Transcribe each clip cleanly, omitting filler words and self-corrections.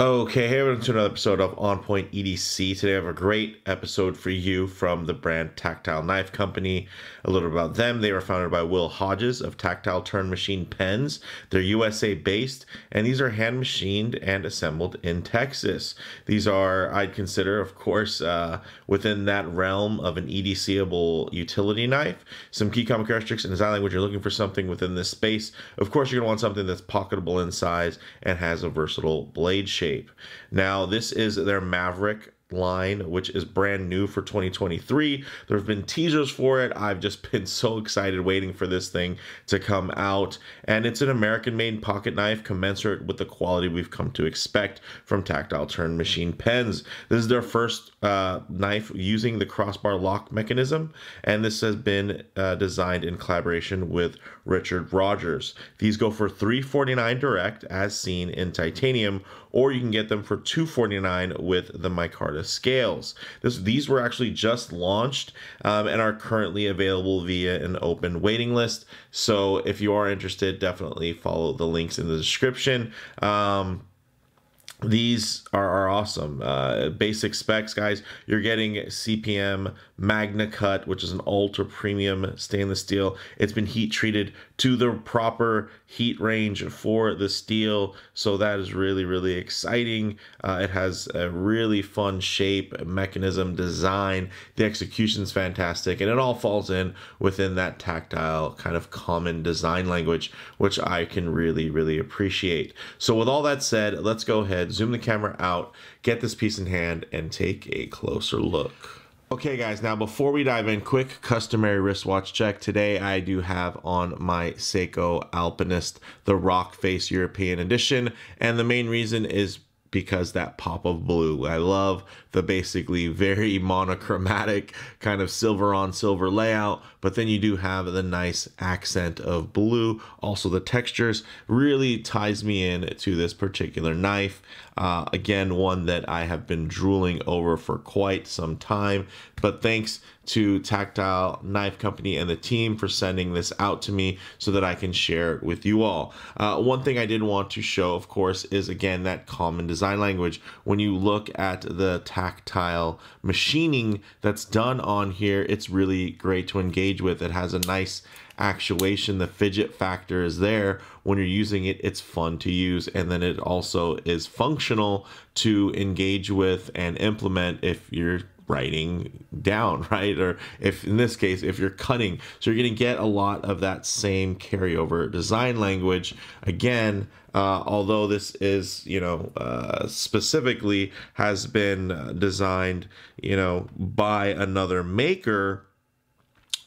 Okay, hey everyone, to another episode of On Point EDC. Today I have a great episode for you from the brand Tactile Knife Company. A little about them. They were founded by Will Hodges of Tactile Turn Machine Pens. They're USA based, and these are hand machined and assembled in Texas. These are, I'd consider, of course, within that realm of an EDC-able utility knife. Some key common characteristics and design language. You're looking for something within this space. Of course, you're going to want something that's pocketable in size and has a versatile blade shape. Now, this is their Maverick line, which is brand new for 2023. There have been teasers for it. I've just been so excited waiting for this thing to come out, and it's an American-made pocket knife commensurate with the quality we've come to expect from Tactile Turn Machine Pens. This is their first knife using the crossbar lock mechanism, and this has been designed in collaboration with Richard Rogers. These go for $349 direct, as seen in titanium, or you can get them for $249 with the micarta scales. These were actually just launched and are currently available via an open waiting list. So if you are interested, definitely follow the links in the description. These are awesome. Basic specs, guys. You're getting CPM MagnaCut, which is an ultra premium stainless steel. It's been heat treated to the proper heat range for the steel, so that is really, really exciting. It has a really fun shape, mechanism, design. The execution's fantastic, and it all falls in within that tactile kind of common design language, which I can really, really appreciate. So with all that said, let's go ahead, zoom the camera out, get this piece in hand, and take a closer look. Okay guys, now before we dive in, quick customary wristwatch check. Today I do have on my Seiko Alpinist, the Rock Face European Edition, and the main reason is because that pop of blue. I love the basically very monochromatic kind of silver on silver layout, but then you do have the nice accent of blue. Also the textures really ties me in to this particular knife. Again, one that I have been drooling over for quite some time, but thanks to Tactile Knife Company and the team for sending this out to me so that I can share it with you all. One thing I did want to show, of course, is again that common design language. When you look at the tactile machining that's done on here, it's really great to engage with. It has a nice actuation. The fidget factor is there. When you're using it, it's fun to use, and then it also is functional to engage with and implement if you're writing down, right? Or if in this case, if you're cutting. So you're going to get a lot of that same carryover design language. Again, although this is, specifically has been designed, by another maker,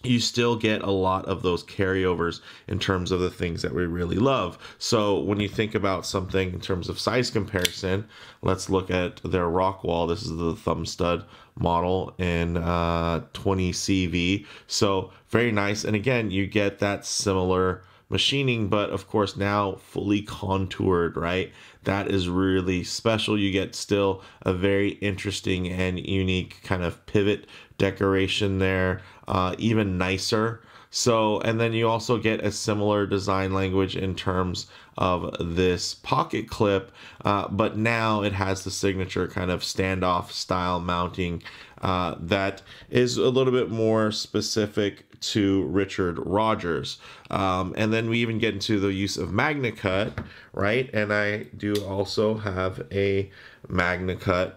you still get a lot of those carryovers in terms of the things that we really love. So when you think about something in terms of size comparison, let's look at their Rockwall. This is the thumb stud model in 20 CV. So very nice. And again, you get that similar machining, but of course now fully contoured, right? That is really special. You get still a very interesting and unique kind of pivot decoration there, even nicer. So, and then you also get a similar design language in terms of this pocket clip, but now it has the signature kind of standoff style mounting that is a little bit more specific to Richard Rogers. And then we even get into the use of MagnaCut, right? And I do also have a MagnaCut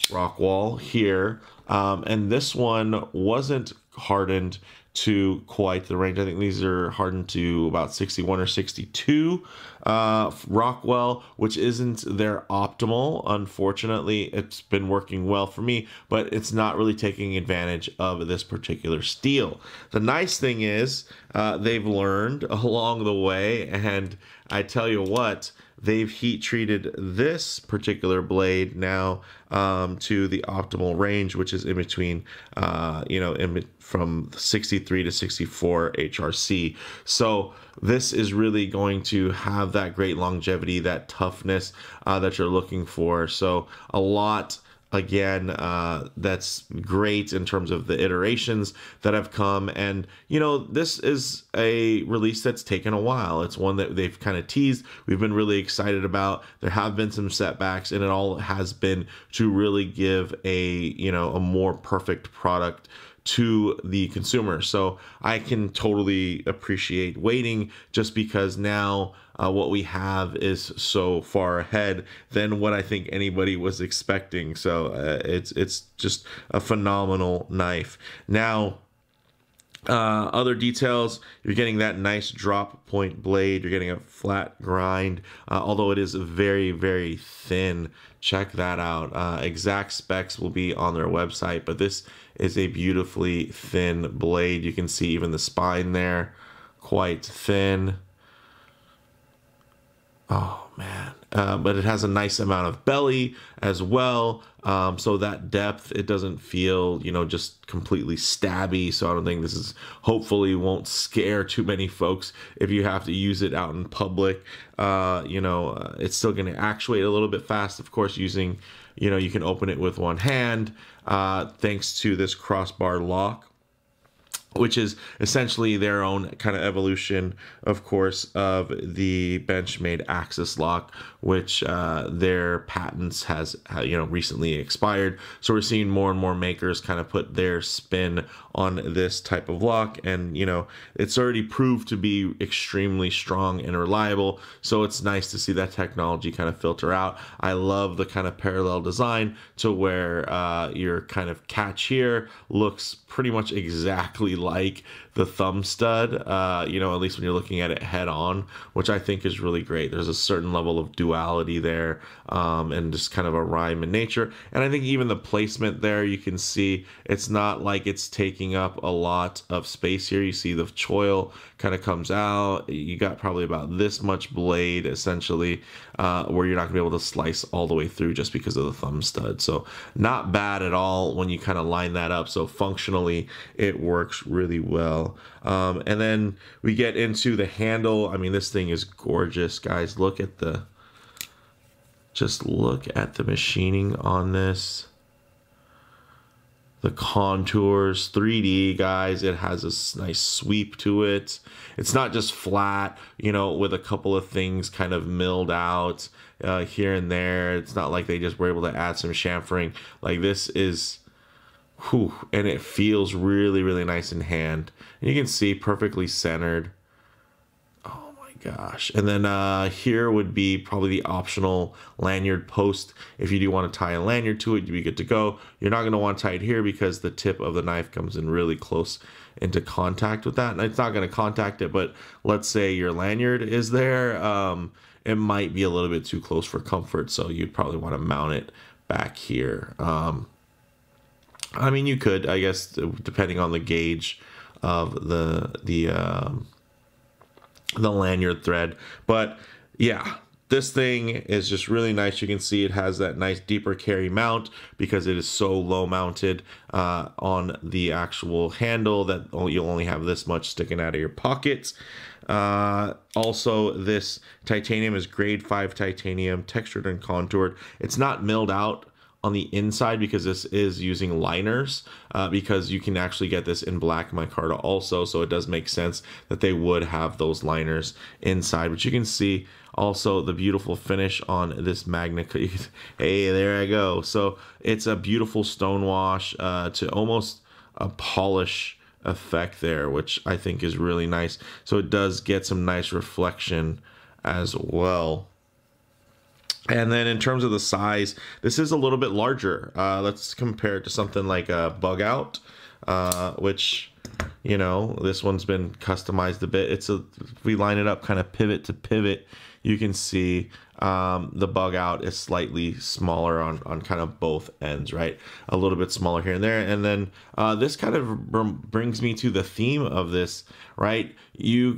Rockwall here. And this one wasn't hardened to quite the range. I think these are hardened to about 61 or 62 Rockwell, which isn't their optimal. Unfortunately, it's been working well for me, but it's not really taking advantage of this particular steel. The nice thing is they've learned along the way, and I tell you what, they've heat treated this particular blade now to the optimal range, which is in between, from 63 to 64 HRC. So this is really going to have that great longevity, that toughness that you're looking for. So a lot again, that's great in terms of the iterations that have come. And, you know, this is a release that's taken a while. It's one that they've kind of teased. We've been really excited about. There have been some setbacks, and it all has been to really give a, you know, a more perfect product to the consumer. So I can totally appreciate waiting, just because now what we have is so far ahead than what I think anybody was expecting. So it's just a phenomenal knife. Now, other details, you're getting that nice drop point blade, you're getting a flat grind, although it is very, very thin. Check that out. Exact specs will be on their website, but this is a beautifully thin blade. You can see even the spine there, quite thin. Oh man, but it has a nice amount of belly as well, so that depth, it doesn't feel, you know, just completely stabby. So I don't think this is, hopefully won't scare too many folks if you have to use it out in public. You know, it's still going to actuate a little bit fast, of course, using, you know, you can open it with one hand, thanks to this crossbar lock, which is essentially their own kind of evolution, of course, of the Benchmade Axis lock, which their patents has, you know, recently expired. So we're seeing more and more makers kind of put their spin on this type of lock, and, you know, it's already proved to be extremely strong and reliable. So it's nice to see that technology kind of filter out. I love the kind of parallel design to where your kind of catch here looks pretty much exactly like the thumb stud, you know, at least when you're looking at it head on, which I think is really great. There's a certain level of duality there, and just kind of a rhyme in nature. And I think even the placement there, you can see it's not like it's taking up a lot of space here. You see the choil kind of comes out. You got probably about this much blade essentially, where you're not gonna be able to slice all the way through just because of the thumb stud. So not bad at all when you kind of line that up. So functionally, it works really well. And then we get into the handle. I mean, this thing is gorgeous, guys. Look at the, just look at the machining on this. The contours, 3D, guys. It has a nice sweep to it. It's not just flat, you know, with a couple of things kind of milled out here and there. It's not like they just were able to add some chamfering. Like, this is, whew, and it feels really, really nice in hand. And you can see perfectly centered. Oh my gosh. And then here would be probably the optional lanyard post. If you do want to tie a lanyard to it, you'd be good to go. You're not going to want to tie it here because the tip of the knife comes in really close into contact with that. And it's not going to contact it, but let's say your lanyard is there. It might be a little bit too close for comfort. So you'd probably want to mount it back here. I mean, you could, I guess, depending on the gauge of the lanyard thread. But yeah, this thing is just really nice. You can see it has that nice deeper carry mount because it is so low mounted on the actual handle that you'll only have this much sticking out of your pockets. Also, this titanium is grade 5 titanium, textured and contoured. It's not milled out on the inside because this is using liners, because you can actually get this in black micarta also, so it does make sense that they would have those liners inside. But you can see also the beautiful finish on this MagnaCut. Hey, there I go. So it's a beautiful stone wash to almost a polish effect there, which I think is really nice. So it does get some nice reflection as well. And then in terms of the size, this is a little bit larger. Let's compare it to something like a Bug Out, which, you know, this one's been customized a bit. It's a, if we line it up kind of pivot to pivot, you can see the Bug Out is slightly smaller on kind of both ends, right? A little bit smaller here and there. And then this kind of brings me to the theme of this, right? You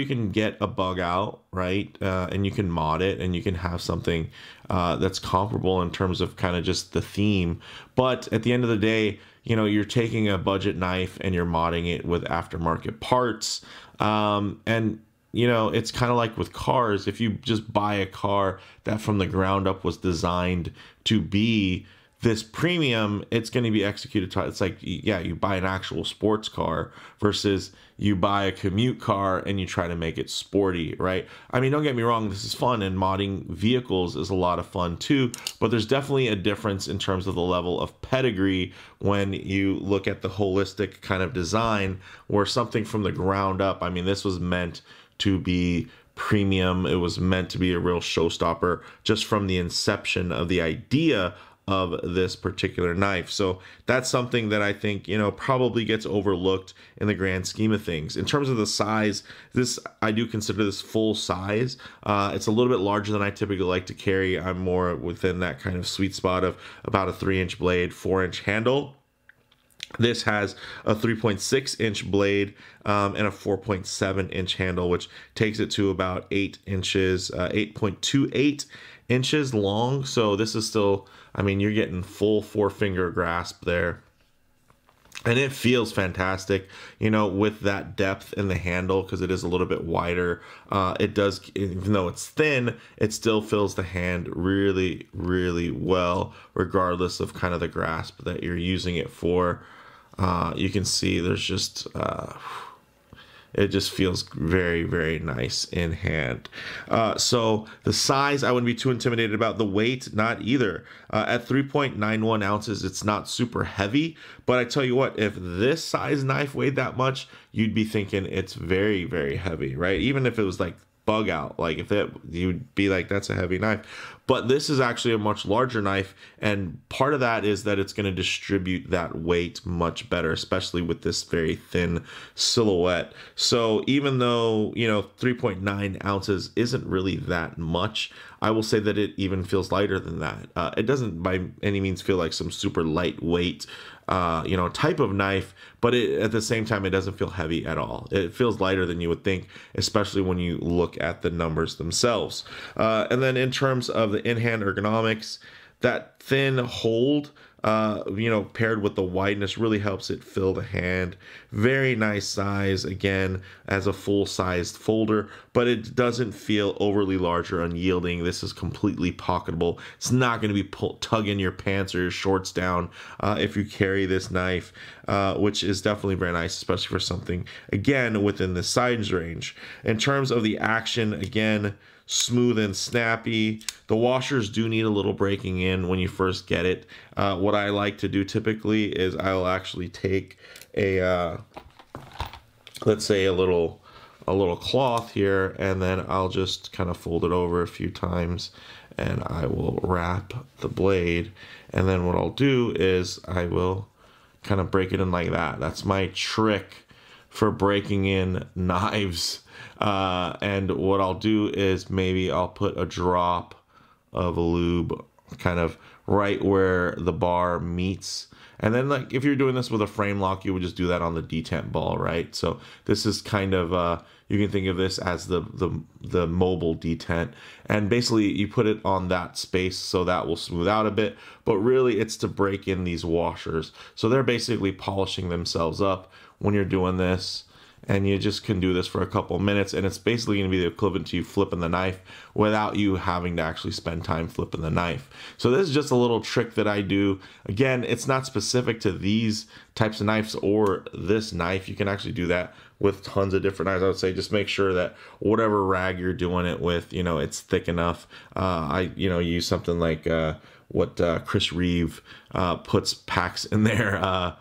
can get a Bug Out, right? And you can mod it and you can have something that's comparable in terms of kind of just the theme. But at the end of the day, you know, you're taking a budget knife and you're modding it with aftermarket parts. And you know, it's kind of like with cars. If you just buy a car that from the ground up was designed to be This premium, it's going to be executed. It's like, yeah, you buy an actual sports car versus you buy a commute car and you try to make it sporty, right? I mean, don't get me wrong, this is fun, and modding vehicles is a lot of fun too, but there's definitely a difference in terms of the level of pedigree when you look at the holistic kind of design, where something from the ground up, I mean, this was meant to be premium. It was meant to be a real showstopper just from the inception of the idea of this particular knife. So that's something that I think, you know, probably gets overlooked in the grand scheme of things. In terms of the size, this, I do consider this full size. It's a little bit larger than I typically like to carry. I'm more within that kind of sweet spot of about a 3-inch blade, 4-inch handle. This has a 3.6-inch blade and a 4.7-inch handle, which takes it to about 8 inches, 8.28 inches long. So this is still, I mean, you're getting full 4-finger grasp there. And it feels fantastic, you know, with that depth in the handle, because it is a little bit wider. It does, even though it's thin, it still fills the hand really, really well, regardless of kind of the grasp that you're using it for. You can see there's just, it just feels very, very nice in hand. So the size, I wouldn't be too intimidated about. The weight, not either. At 3.91 ounces, it's not super heavy, but I tell you what, if this size knife weighed that much, you'd be thinking it's very, very heavy, right? Even if it was like bug out, like if it, you'd be like, that's a heavy knife. But this is actually a much larger knife, and part of that is that it's going to distribute that weight much better, especially with this very thin silhouette. So even though, you know, 3.9 ounces isn't really that much, I will say that it even feels lighter than that. It doesn't by any means feel like some super lightweight you know, type of knife, but at the same time, it doesn't feel heavy at all. It feels lighter than you would think, especially when you look at the numbers themselves. And then in terms of the in-hand ergonomics, that thin hold, you know, paired with the wideness really helps it fill the hand. Very nice size, again, as a full-sized folder, but it doesn't feel overly large or unyielding. This is completely pocketable. It's not going to be tugging your pants or your shorts down if you carry this knife, which is definitely very nice, especially for something, again, within the size range. In terms of the action, again, smooth and snappy. The washers do need a little breaking in when you first get it. What I like to do typically is I'll actually take a, let's say a little cloth here, and then I'll just kind of fold it over a few times, and I will wrap the blade. And then what I'll do is I will kind of break it in like that. That's my trick for breaking in knives. And what I'll do is maybe I'll put a drop of lube kind of right where the bar meets. And then, like, if you're doing this with a frame lock, you would just do that on the detent ball, right? So this is kind of, you can think of this as the mobile detent. And basically you put it on that space so that will smooth out a bit, but really it's to break in these washers. So they're basically polishing themselves up when you're doing this. And you just can do this for a couple of minutes, and it's basically going to be the equivalent to you flipping the knife without you having to actually spend time flipping the knife. So this is just a little trick that I do. Again, it's not specific to these types of knives or this knife. You can actually do that with tons of different knives. I would say just make sure that whatever rag you're doing it with, you know, it's thick enough. I, you know, use something like what Chris Reeve packs in their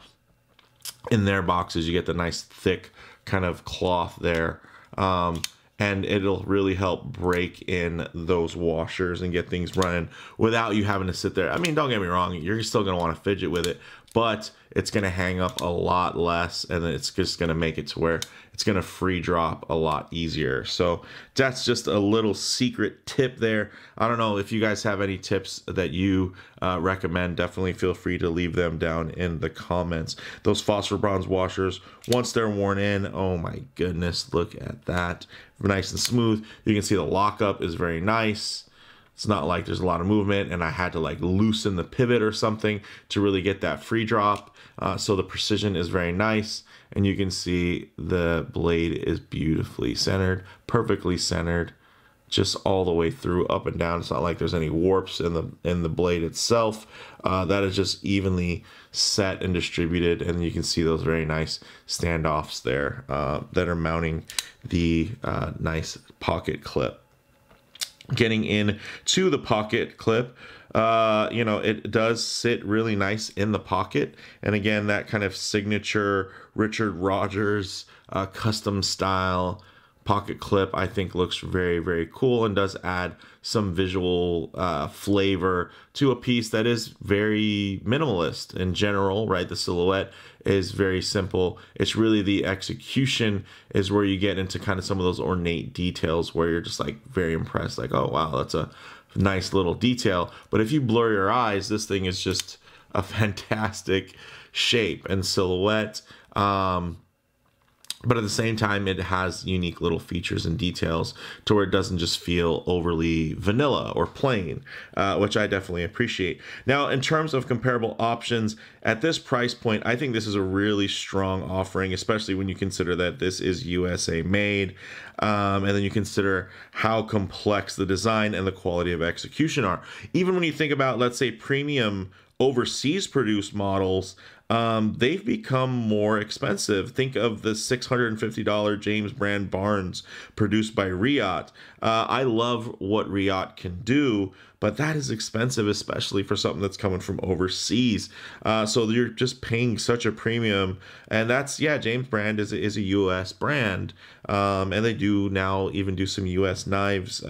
boxes. You get the nice thick kind of cloth there, and it'll really help break in those washers and get things running without you having to sit there. I mean, don't get me wrong, you're still going to want to fidget with it, but it's going to hang up a lot less, and it's just going to make it to where it's going to free drop a lot easier. So that's just a little secret tip there. I don't know if you guys have any tips that you recommend. Definitely feel free to leave them down in the comments. Those phosphor bronze washers, once they're worn in, oh my goodness, look at that. Nice and smooth. You can see the lockup is very nice. It's not like there's a lot of movement and I had to like loosen the pivot or something to really get that free drop. So the precision is very nice, and you can see the blade is beautifully centered, perfectly centered. just all the way through, up and down. It's not like there's any warps in the blade itself. That is just evenly set and distributed, and you can see those very nice standoffs there that are mounting the nice pocket clip. Getting in to the pocket clip, you know, it does sit really nice in the pocket. And again, that kind of signature Richard Rogers custom style pocket clip, I think looks very, very cool and does add some visual flavor to a piece that is very minimalist in general, right? The silhouette is very simple. It's really the execution is where you get into kind of some of those ornate details where you're just like very impressed, like, oh wow, that's a nice little detail. But if you blur your eyes, this thing is just a fantastic shape and silhouette. But at the same time, it has unique little features and details to where it doesn't just feel overly vanilla or plain, which I definitely appreciate. Now, in terms of comparable options, at this price point, I think this is a really strong offering, especially when you consider that this is USA made. And then you consider how complex the design and the quality of execution are. Even when you think about, let's say, premium overseas produced models, they've become more expensive. Think of the $650 James Brand Barnes produced by Riot. I love what Riot can do, but that is expensive, especially for something that's coming from overseas. So you're just paying such a premium. And that's, yeah, James Brand is a US brand. And they do now even do some US knives.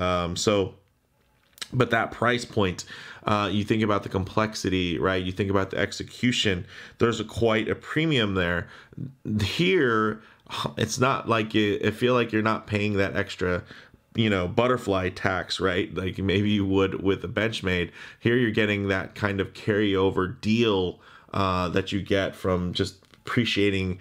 But that price point, you think about the complexity, right? You think about the execution. There's quite a premium there. Here, it's not like I feel like you're not paying that extra, you know, butterfly tax, right? Like maybe you would with a Benchmade. Here, you're getting that kind of carryover deal that you get from just appreciating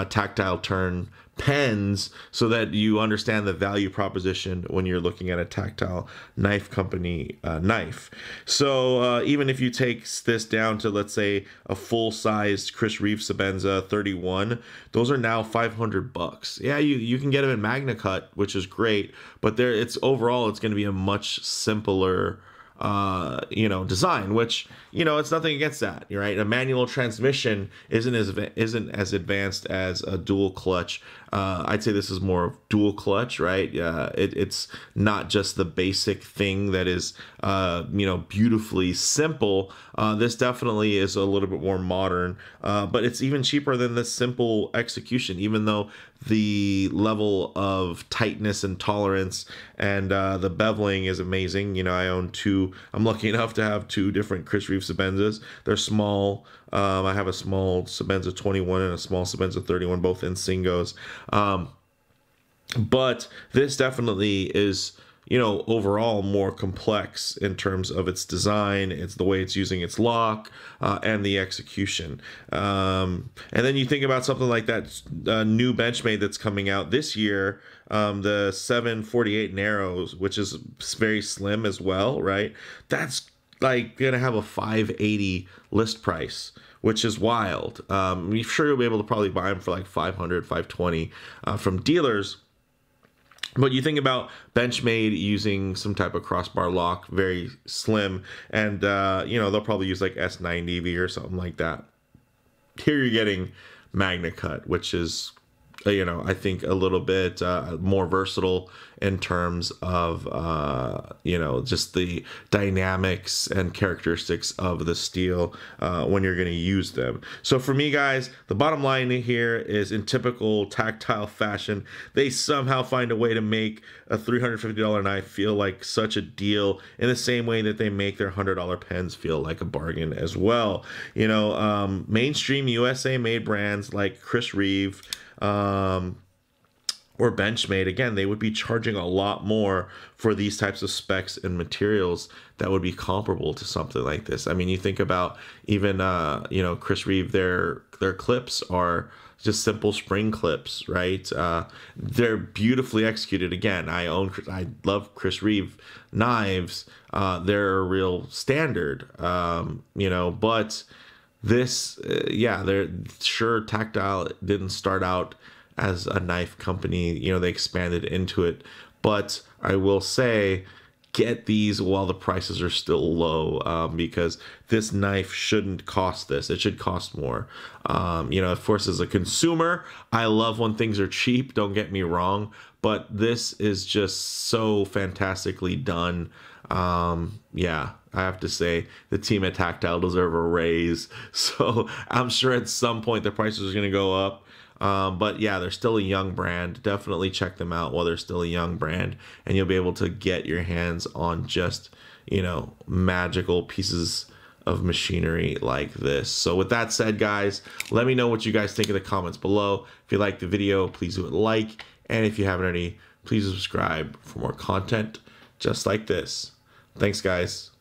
tactile turn pens, so that you understand the value proposition when you're looking at a Tactile knife company knife. So even if you take this down to, let's say, a full-sized Chris Reeve Sebenza 31, those are now $500. Yeah, you can get them in MagnaCut, which is great, but it's overall it's going to be a much simpler you know, design, which, you know, it's nothing against that, right? A manual transmission isn't as advanced as a dual clutch. I'd say this is more of dual clutch, right? It's not just the basic thing that is, you know, beautifully simple. This definitely is a little bit more modern, but it's even cheaper than the simple execution, even though the level of tightness and tolerance and the beveling is amazing. You know, I own two. I'm lucky enough to have two different Chris Reeve Sebenzas. They're small. I have a small Sebenza 21 and a small Sebenza 31, both in Singos. But this definitely is, you know, overall more complex in terms of its design, it's the way it's using its lock, and the execution. And then you think about something like that new Benchmade that's coming out this year, the 748 Narrows, which is very slim as well, right? That's like gonna have a $580 list price, which is wild. I'm sure you'll be able to probably buy them for like $500, $520 from dealers. But you think about Benchmade using some type of crossbar lock, very slim, and you know, they'll probably use like S9DV or something like that. Here you're getting MagnaCut, which is, you know, I think a little bit more versatile in terms of, you know, just the dynamics and characteristics of the steel when you're going to use them. So for me, guys, the bottom line here is, in typical Tactile fashion, they somehow find a way to make a $350 knife feel like such a deal, in the same way that they make their $100 pens feel like a bargain as well. You know, mainstream USA made brands like Chris Reeve, or Benchmade, again, they would be charging a lot more for these types of specs and materials that would be comparable to something like this. I mean, you think about even, you know, Chris Reeve, their clips are just simple spring clips, right? They're beautifully executed. Again, I love Chris Reeve knives. They're a real standard, you know, but this, yeah, they're sure Tactile didn't start out as a knife company, you know, they expanded into it, but I will say, get these while the prices are still low, because this knife shouldn't cost this. It should cost more. You know, of course, as a consumer, I love when things are cheap, don't get me wrong, but this is just so fantastically done. Yeah, I have to say the team at Tactile deserve a raise. So I'm sure at some point the prices are going to go up. But yeah, they're still a young brand. Definitely check them out while they're still a young brand, and you'll be able to get your hands on just, you know, magical pieces of machinery like this. So with that said, guys, let me know what you guys think in the comments below. If you liked the video, please do a like. And if you haven't already, please subscribe for more content just like this. Thanks, guys.